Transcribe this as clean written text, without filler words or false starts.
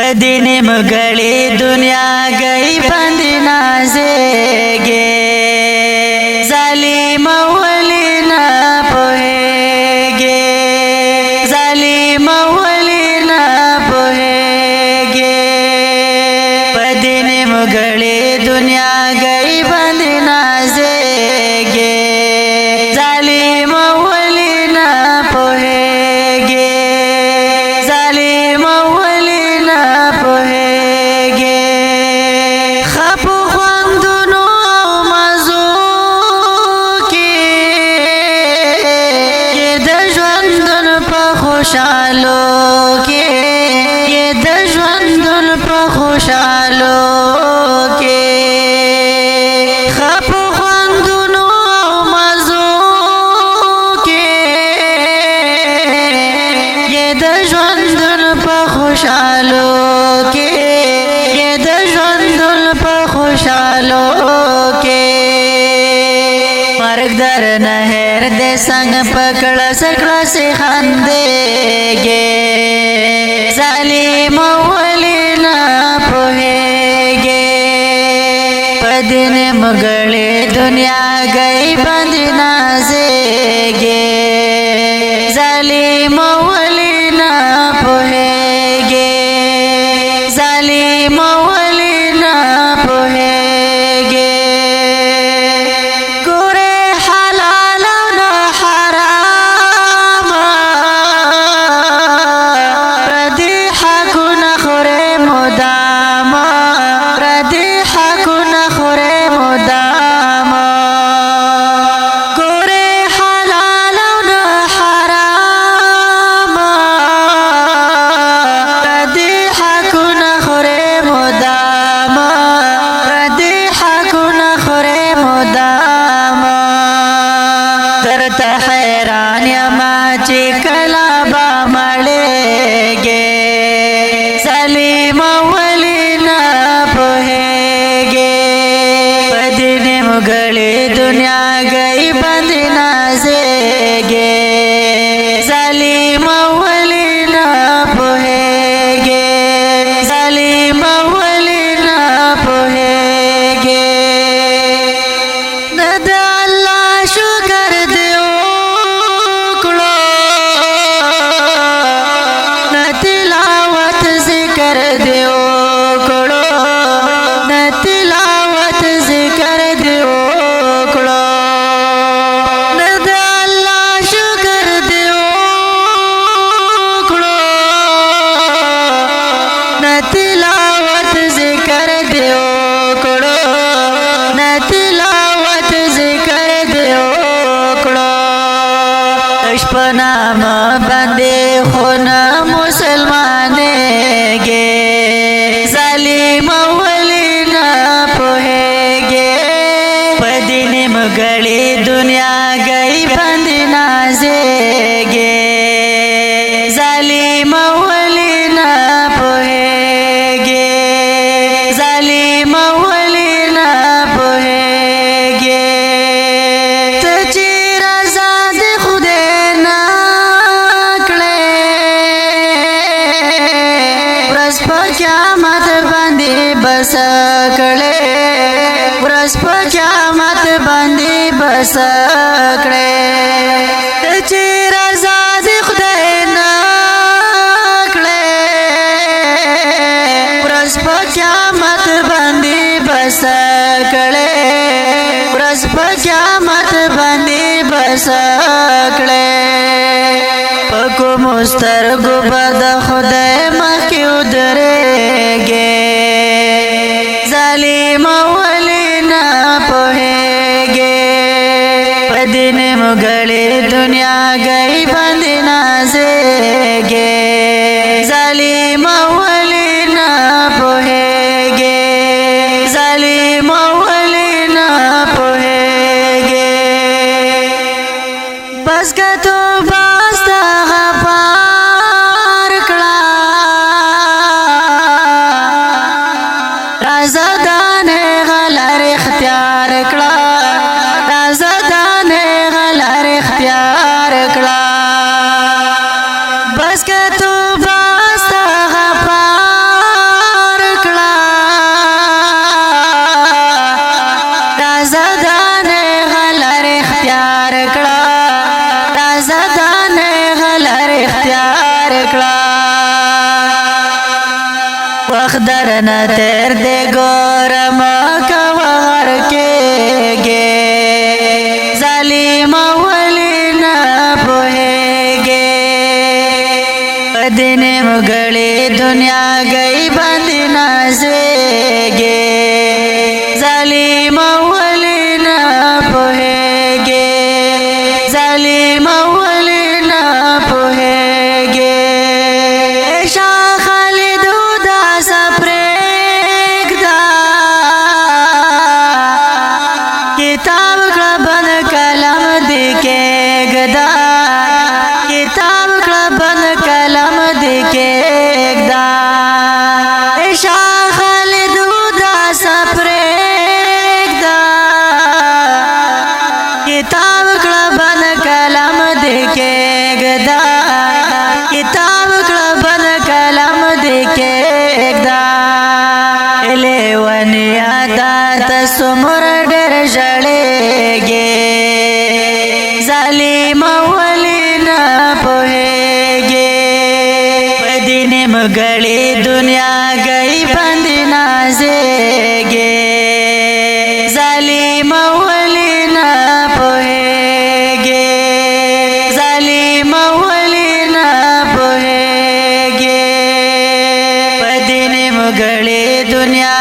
بدین مغلی دنیا گئی بند نازیگی ظالم ولی نا پوہیگی ظالم ولی نا پوہیگی بدین مغلی دنیا گئی بند نازیگی ظالم ولی نا پوہیگی ظالم ولی نا پوہیگی خپ خوندنو مزو کی یہ د ژوندون په خوشالو کی یہ د ژوندون په خوشالو کی خپ خوندنو مزو کی یہ د ژوندون په خوشالو کی یہ د ژوندون په خوشالو کی مرگ در نهر دے سنگ پکڑ سکڑ سے خندیگی ظالم ولی نا پوہیگی بدین مغلی دنیا گئی بند نازیگی ظالم ولی نا پوہیگی ظالم ولی نا پوہیگی گورے حلال و نا حرام ردی حقو نخورے مدام ردی حقو نخورے مدام گورے حلال و نا حرام ردی حقو نخورے مدام ردی حقو نخورے مدام درتا حیران یما چی کلا با مڑیگی ظالم ولی نا پوہیگی بدین مغلی دنیا گئی بند نازیگی ظالم ولی نا پوہیگی ظالم ولی نا پوہیگی ند اللہ شکر دیو کڑو ن تلاوت ذکر دیو کڑو ن تلاوت ذکر دیو کڑو ند اللہ شکر دیو کڑو ن تلاوت ذکر دیو کڑو ن تلاوت ذکر دیو کڑو اشپنام بندے خون مسلمانے گے ظالم ولی نا پوہیگی بدین مغلی دنیا گئی بند نازیگی ظالم ولی نا پوہیگی ظالم ولی نا پوہیگی تچی رضا دی خودے ناکڑے ورځ په قیامت باندې بس کړې ورځ په قیامت باندې بس کړې چې رضا دې خدای نه کړې ورځ په قیامت باندې بس کړې ورځ په قیامت باندې بس کړې پکو مسترګو بد خدای مخکې ودرېږي ظالم ولی نا پوہیگی بدین مغلی دنیا گئی بند نازیگی ظالم ولی نا پوہیگی ظالم ولی نا پوہیگی بس کا تو باستا غفار کړه وخت درنه تیر دې ګوره مه کوه غر کېږې ظالمه ولې نه پوهېږې په دې نیمګړې دنیا گئی باندې نازېږې ظالمه ولې نه پوهېږې ظالمه ولې نه پوهېږې شاه خالد داسه پرېږده کتاب کړه بند قلم دې کېږده کتاب کړه بند قلم دې کېږده شاه خالد داسه پرېږده کتاب کړه بند قلم دې کېږده کتاب کړه بند قلم دې کېږده لیونیا تا څومره ډېر ژړېږې ظالمه ولې نه پوهېږې په دې نیمګړې دنیا گئی باندې نازېږې ظالمه ولې نه پوهېږې ظالمه ولې نه پوهېږې په دې نیمګړې دنیا